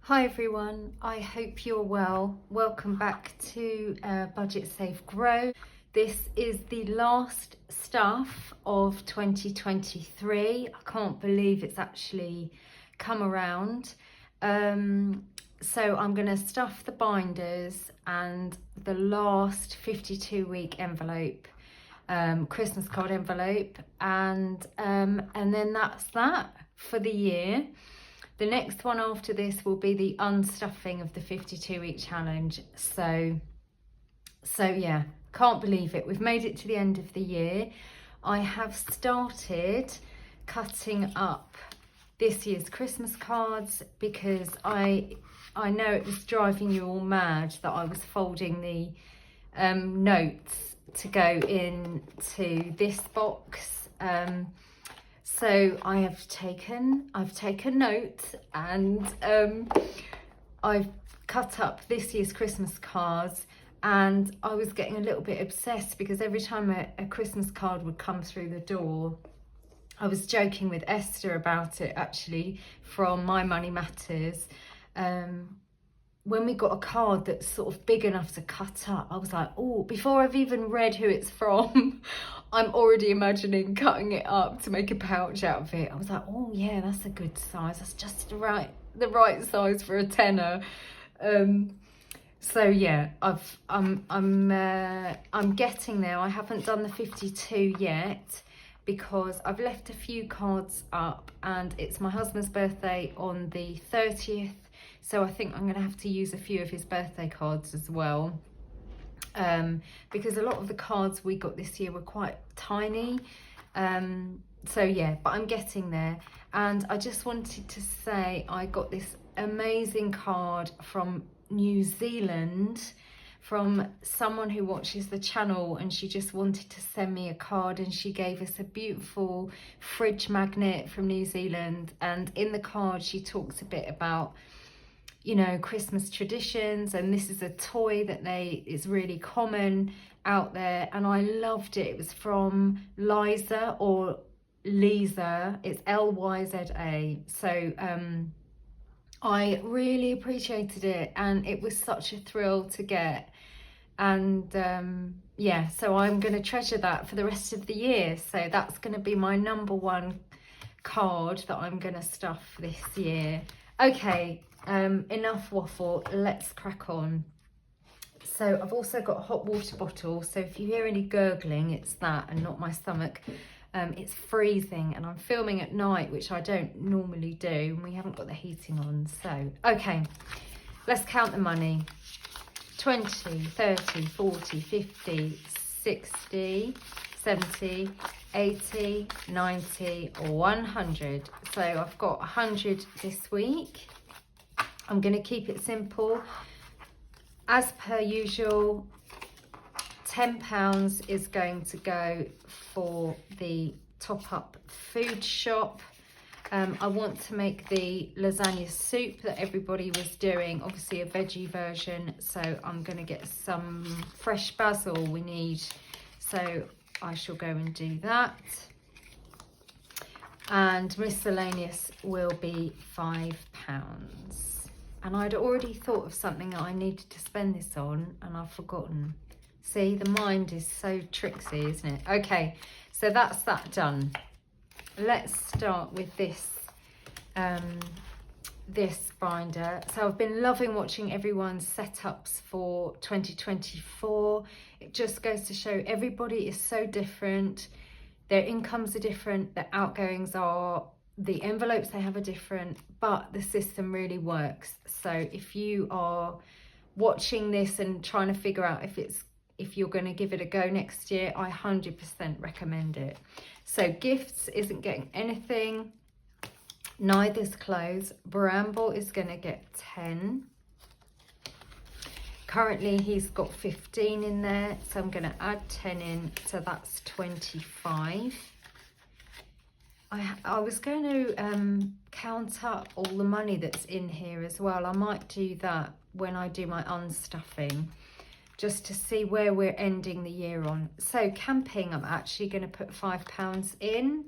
Hi everyone, I hope you're well. Welcome back to Budget Save Grow. This is the last stuff of 2023. I can't believe it's actually come around. So I'm going to stuff the binders and the last 52-week envelope, Christmas card envelope, and then that's that for the year. The next one after this will be the unstuffing of the 52-week challenge. So yeah, can't believe it. We've made it to the end of the year. I have started cutting up this year's Christmas cards because I know it was driving you all mad that I was folding the notes to go into this box. So I've taken notes and I've cut up this year's Christmas cards, and I was getting a little bit obsessed because every time a Christmas card would come through the door, I was joking with Esther about it actually from My Money Matters. When we got a card that's sort of big enough to cut up, I was like, oh, before I've even read who it's from, I'm already imagining cutting it up to make a pouch out of it. I was like, oh yeah, that's a good size. That's just the right size for a tenner. So yeah, I'm getting there. I haven't done the 52 yet because I've left a few cards up, and it's my husband's birthday on the 30th. So I think I'm going to have to use a few of his birthday cards as well, because a lot of the cards we got this year were quite tiny. So yeah, but I'm getting there. And I just wanted to say I got this amazing card from New Zealand from someone who watches the channel, and she just wanted to send me a card, and she gave us a beautiful fridge magnet from New Zealand. And in the card she talks a bit about, you know, Christmas traditions, and this is a toy that is really common out there, and I loved it. It was from Liza or Lisa, it's Lyza. So I really appreciated it, and it was such a thrill to get. And yeah, so I'm going to treasure that for the rest of the year. So that's going to be my #1 card that I'm going to stuff this year. Okay, enough waffle, let's crack on. So I've also got a hot water bottle, so if you hear any gurgling, it's that and not my stomach. It's freezing, and I'm filming at night, which I don't normally do, and we haven't got the heating on. So okay, let's count the money. 20, 30, 40, 50, 60, 70, 80, 90, 100. So I've got 100 this week. I'm going to keep it simple. As per usual, £10 is going to go for the top-up food shop. I want to make the lasagna soup that everybody was doing, obviously a veggie version, so I'm going to get some fresh basil we need, so I shall go and do that. And miscellaneous will be £5. And I'd already thought of something that I needed to spend this on, and I've forgotten. See, the mind is so tricksy, isn't it? Okay, so that's that done. Let's start with this this binder. So I've been loving watching everyone's setups for 2024. It just goes to show everybody is so different. Their incomes are different, their outgoings are, the envelopes they have are different, but the system really works. So if you are watching this and trying to figure out if you're going to give it a go next year, I 100% recommend it. So gifts isn't getting anything, neither's clothes. Bramble is going to get 10. Currently he's got 15 in there, so I'm going to add 10 in, so that's 25. I was going to count up all the money that's in here as well. I might do that when I do my unstuffing, just to see where we're ending the year on. So camping, I'm actually going to put £5 in.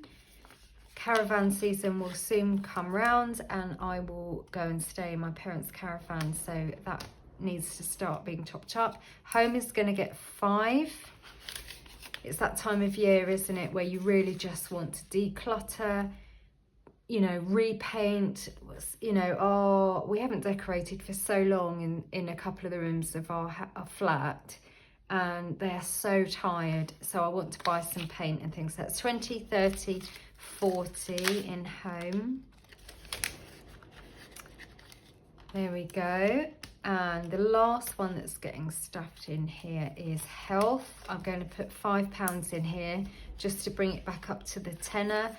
caravan season will soon come round and I will go and stay in my parents' caravan, so that needs to start being topped up. Home is going to get 5. It's that time of year, isn't it, where you really just want to declutter, you know, repaint. You know, we haven't decorated for so long in a couple of the rooms of our flat, and they're so tired, so I want to buy some paint and things. That's 20, 30, 40 in home. There we go. And the last one that's getting stuffed in here is health. I'm going to put £5 in here just to bring it back up to the tenner.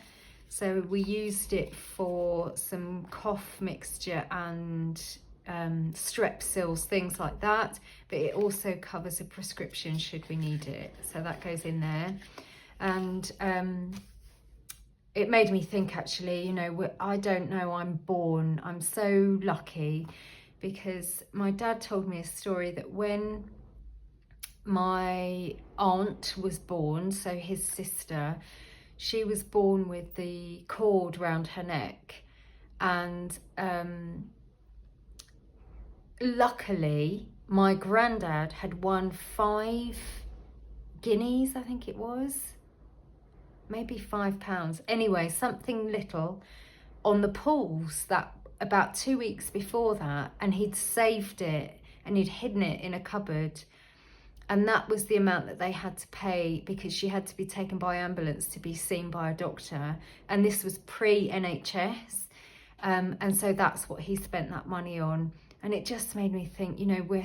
So we used it for some cough mixture and strepsils, things like that, but it also covers a prescription should we need it, so that goes in there. And it made me think, actually, you know, I don't know, I'm so lucky, because my dad told me a story that when my aunt was born, so his sister, she was born with the cord round her neck, and luckily my granddad had won 5 guineas, I think it was, maybe £5, anyway, something little, on the pools that about 2 weeks before that, and he'd saved it and he'd hidden it in a cupboard, and that was the amount that they had to pay, because she had to be taken by ambulance to be seen by a doctor, and this was pre-NHS, and so that's what he spent that money on. And it just made me think, you know, we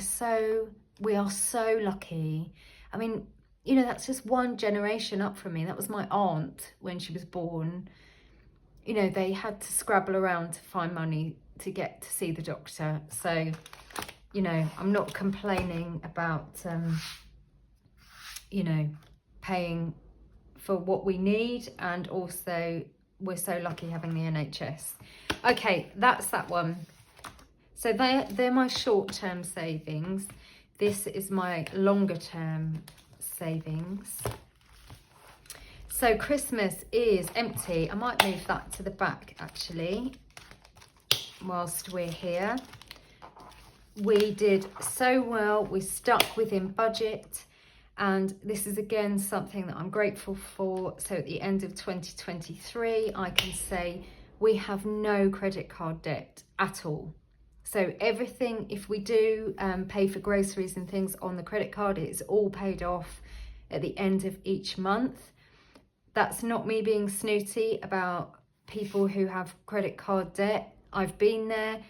are so lucky. I mean, you know, that's just one generation up from me. That was my aunt when she was born. You know, they had to scrabble around to find money to get to see the doctor. So, you know, I'm not complaining about, you know, paying for what we need, and also we're so lucky having the NHS. Okay, that's that one. So they're my short-term savings. This is my longer-term savings. So Christmas is empty. I might move that to the back, actually, whilst we're here. We did so well. We stuck within budget. And this is, again, something that I'm grateful for. So at the end of 2023, I can say we have no credit card debt at all. So everything, if we do pay for groceries and things on the credit card, it's all paid off at the end of each month. That's not me being snooty about people who have credit card debt. I've been there.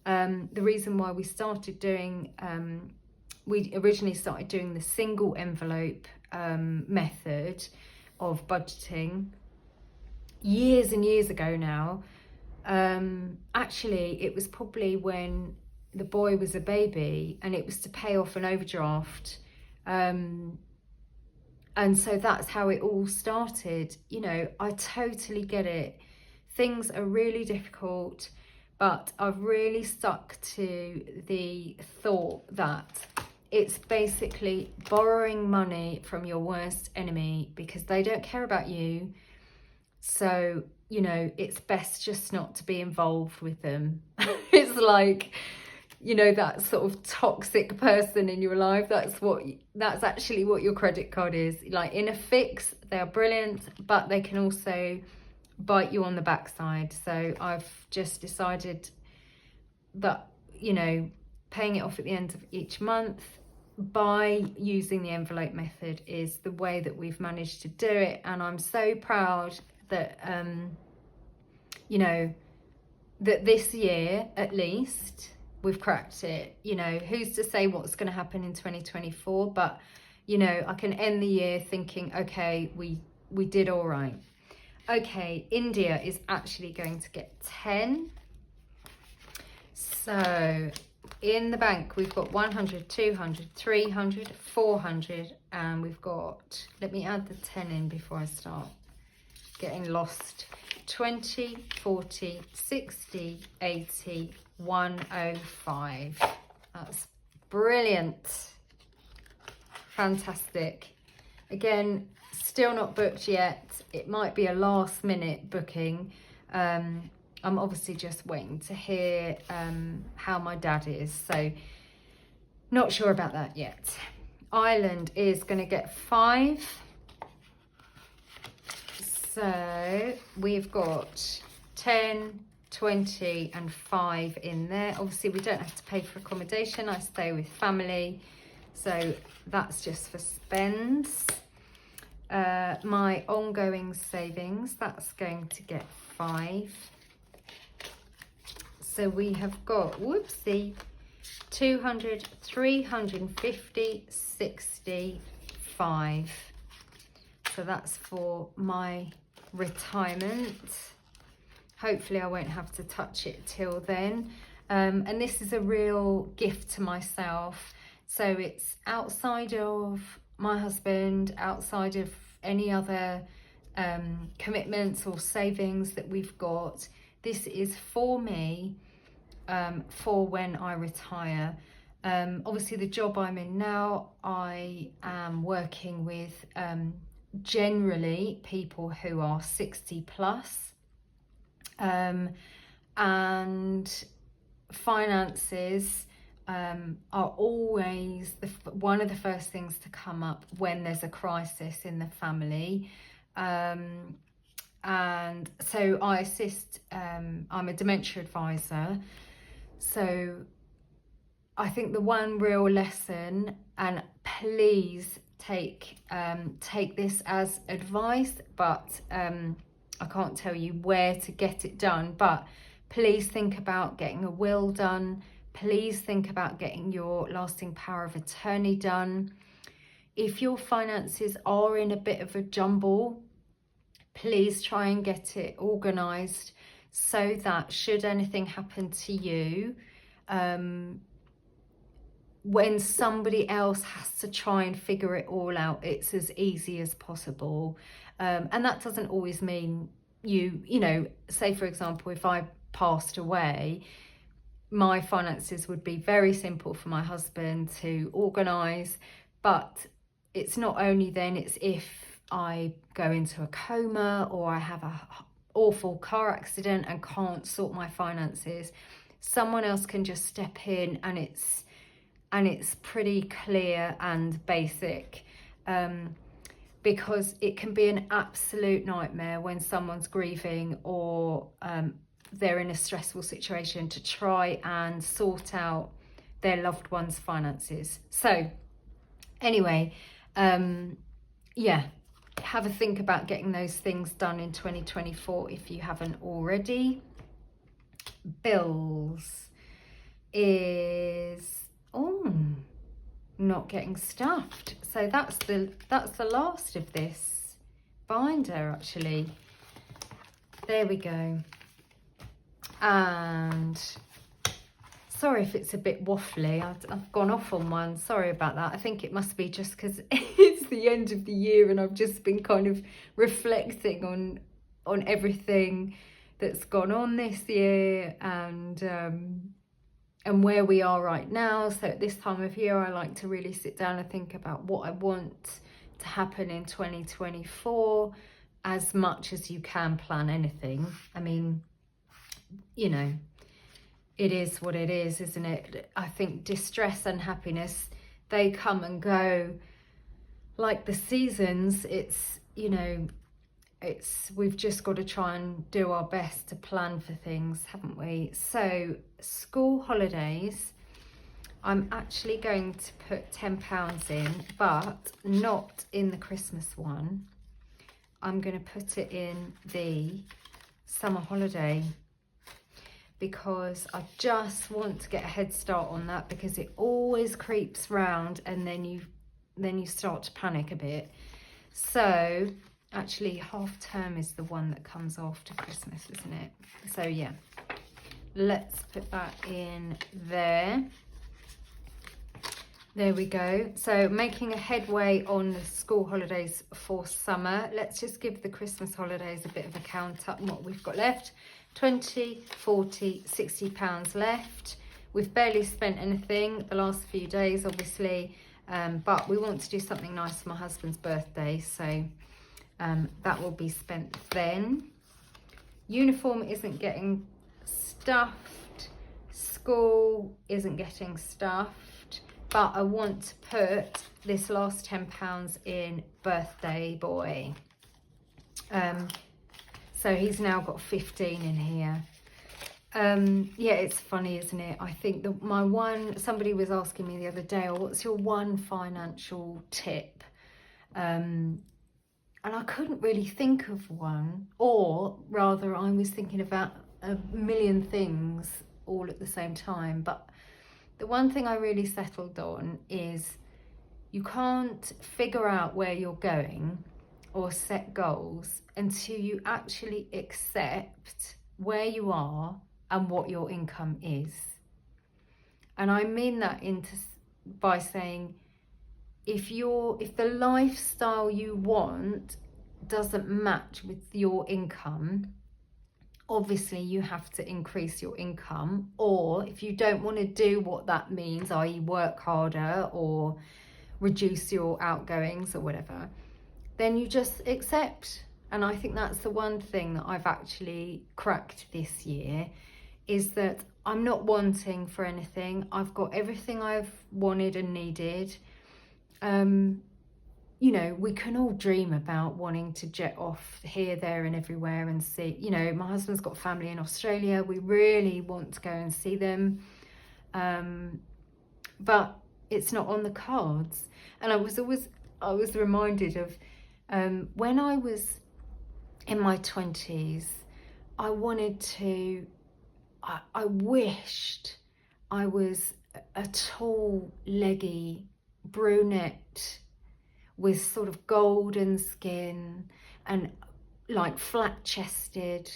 The reason why we started doing, we originally started doing the single envelope method of budgeting years and years ago now. Actually, it was probably when the boy was a baby, and it was to pay off an overdraft. And so that's how it all started. You know, I totally get it. Things are really difficult, but I've really stuck to the thought that it's basically borrowing money from your worst enemy, because they don't care about you. So, you know, it's best just not to be involved with them. It's like, you know, that sort of toxic person in your life. That's actually what your credit card is. Like, in a fix, they're brilliant, but they can also bite you on the backside. So I've just decided that, you know, paying it off at the end of each month by using the envelope method is the way that we've managed to do it. And I'm so proud that, you know, that this year, at least, we've cracked it. You know, who's to say what's going to happen in 2024? But, you know, I can end the year thinking, okay, we did all right. Okay, India is actually going to get 10. So in the bank, we've got 100, 200, 300, 400, and we've got, let me add the 10 in before I start getting lost. 20, 40, 60, 80, 105. That's brilliant. Fantastic. Again, still not booked yet. It might be a last minute booking. I'm obviously just waiting to hear how my dad is, so not sure about that yet. Ireland is going to get 5. So we've got 10, 20 and 5 in there. Obviously we don't have to pay for accommodation. I stay with family, so that's just for spends. My ongoing savings, that's going to get 5. So we have got, whoopsie, 200, 350, 65. So that's for my retirement. Hopefully I won't have to touch it till then. And this is a real gift to myself. So it's outside of my husband, outside of any other commitments or savings that we've got. This is for me, for when I retire. Obviously the job I'm in now, I am working with generally people who are 60 plus, and finances are always one of the first things to come up when there's a crisis in the family. And so I assist, I'm a dementia advisor. So I think the one real lesson, and please take this as advice, but I can't tell you where to get it done, but please think about getting a will done. Please think about getting your lasting power of attorney done. If your finances are in a bit of a jumble, please try and get it organised so that should anything happen to you, when somebody else has to try and figure it all out, it's as easy as possible. And that doesn't always mean you know, say for example, if I passed away, my finances would be very simple for my husband to organise. But it's not only then, it's if I go into a coma or I have a awful car accident and can't sort my finances, someone else can just step in, and it's pretty clear and basic, because it can be an absolute nightmare when someone's grieving or they're in a stressful situation to try and sort out their loved one's finances. So anyway, yeah, have a think about getting those things done in 2024 if you haven't already. Bills is not getting stuffed, so that's the last of this binder actually. There we go. And sorry if it's a bit waffly, I've gone off on one, sorry about that. I think it must be just because it's the end of the year and I've just been kind of reflecting on everything that's gone on this year, and where we are right now. So at this time of year, I like to really sit down and think about what I want to happen in 2024, as much as you can plan anything. I mean, you know, it is what it is, isn't it? I think distress and happiness, they come and go like the seasons. It's, you know, we've just got to try and do our best to plan for things, haven't we? So school holidays, I'm actually going to put £10 in, but not in the Christmas one. I'm going to put it in the summer holiday, because I just want to get a head start on that, because it always creeps round and then you start to panic a bit. So actually half term is the one that comes after Christmas, isn't it? So yeah, let's put that in there. There we go. So making a headway on the school holidays for summer. Let's just give the Christmas holidays a bit of a count up on what we've got left. 20, 40, 60 pounds left. We've barely spent anything the last few days, obviously. But we want to do something nice for my husband's birthday, so that will be spent then. Uniform isn't getting stuffed, school isn't getting stuffed, but I want to put this last £10 in birthday boy. So he's now got 15 in here. Yeah, it's funny, isn't it? I think that somebody was asking me the other day, what's your one financial tip? And I couldn't really think of one, or rather I was thinking about a million things all at the same time. But the one thing I really settled on is you can't figure out where you're going or set goals until you actually accept where you are and what your income is. And I mean that by saying, if the lifestyle you want doesn't match with your income, obviously you have to increase your income. Or if you don't want to do what that means, i.e. work harder or reduce your outgoings or whatever, then you just accept. And I think that's the one thing that I've actually cracked this year, is that I'm not wanting for anything. I've got everything I've wanted and needed. You know, we can all dream about wanting to jet off here, there and everywhere and see, you know, my husband's got family in Australia. We really want to go and see them. But it's not on the cards. And I was reminded of when I was in my 20s, I wished I was a tall, leggy brunette with sort of golden skin and like flat chested.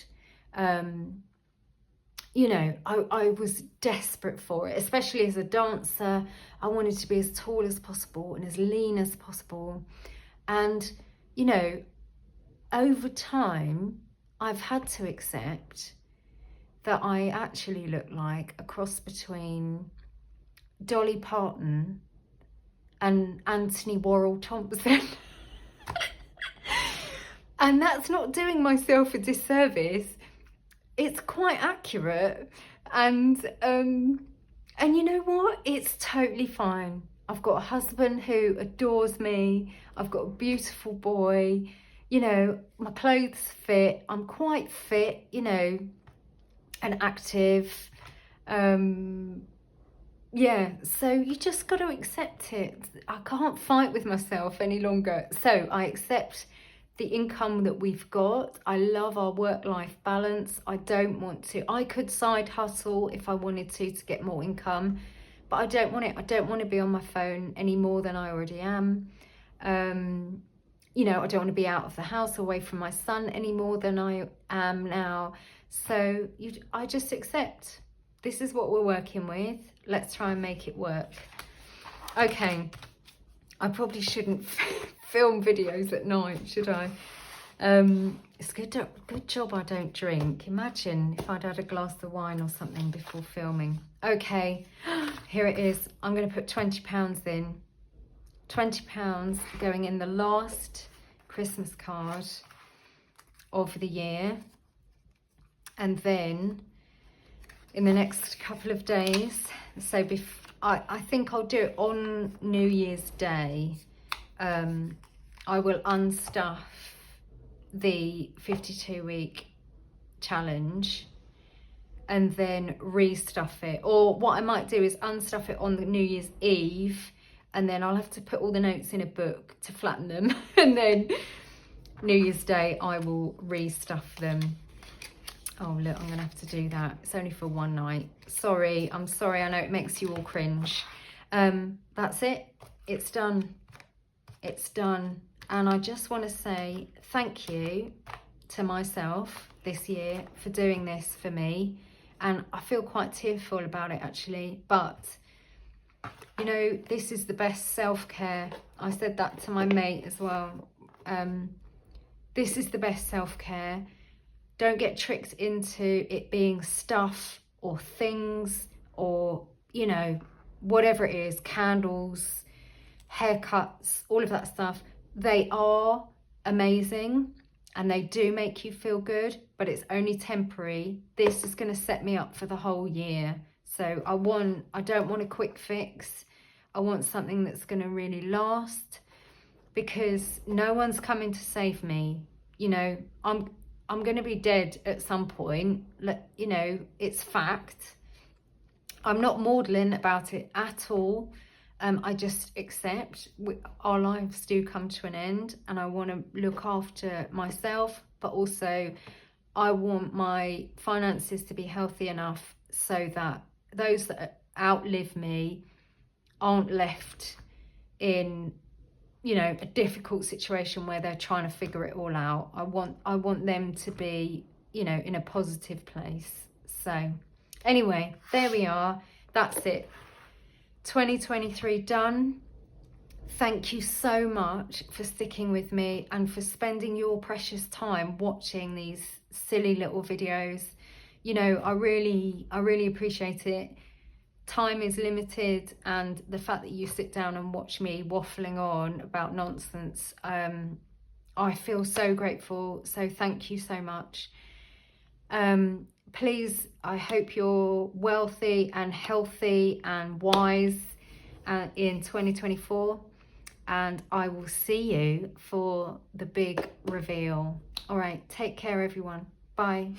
You know, I was desperate for it, especially as a dancer. I wanted to be as tall as possible and as lean as possible. And, you know, over time, I've had to accept that I actually look like a cross between Dolly Parton and Anthony Worrell Thompson. And that's not doing myself a disservice. It's quite accurate. And you know what? It's totally fine. I've got a husband who adores me. I've got a beautiful boy. You know, my clothes fit. I'm quite fit, you know, and active. Yeah, so you just got to accept it. I can't fight with myself any longer. So I accept the income that we've got. I love our work-life balance. I don't want to. I could side hustle if I wanted to get more income, but I don't want it. I don't want to be on my phone any more than I already am. You know, I don't want to be out of the house, away from my son any more than I am now. So I just accept. This is what we're working with. Let's try and make it work. Okay, I probably shouldn't film videos at night, should I? It's good job I don't drink. Imagine if I'd had a glass of wine or something before filming. Okay, here it is. I'm going to put £20 in. £20 going in the last Christmas card of the year. And then in the next couple of days, so I think I'll do it on New Year's Day. I will unstuff the 52-week challenge and then restuff it. Or what I might do is unstuff it on the New Year's Eve, and then I'll have to put all the notes in a book to flatten them. And then New Year's Day, I will restuff them. Oh, look, I'm going to have to do that. It's only for one night. Sorry, I'm sorry. I know it makes you all cringe. That's it. It's done. It's done. And I just want to say thank you to myself this year for doing this for me. And I feel quite tearful about it, actually. But, you know, this is the best self-care. I said that to my mate as well. This is the best self-care. Don't get tricked into it being stuff or things or, you know, whatever it is, candles, haircuts, all of that stuff, they are amazing and they do make you feel good, but it's only temporary. This is going to set me up for the whole year. So I don't want a quick fix. I want something that's going to really last, because no one's coming to save me. You know, I'm going to be dead at some point. You know, it's fact. I'm not maudlin about it at all. I just accept our lives do come to an end, and I want to look after myself, but also I want my finances to be healthy enough so that those that outlive me aren't left in, you know, a difficult situation where they're trying to figure it all out. I want them to be, you know, in a positive place. So anyway, there we are. That's it. 2023 done. Thank you so much for sticking with me and for spending your precious time watching these silly little videos. You know, I really appreciate it. Time is limited, and the fact that you sit down and watch me waffling on about nonsense, I feel so grateful. So thank you so much. Please, I hope you're wealthy and healthy and wise in 2024, and I will see you for the big reveal. All right, take care everyone. Bye.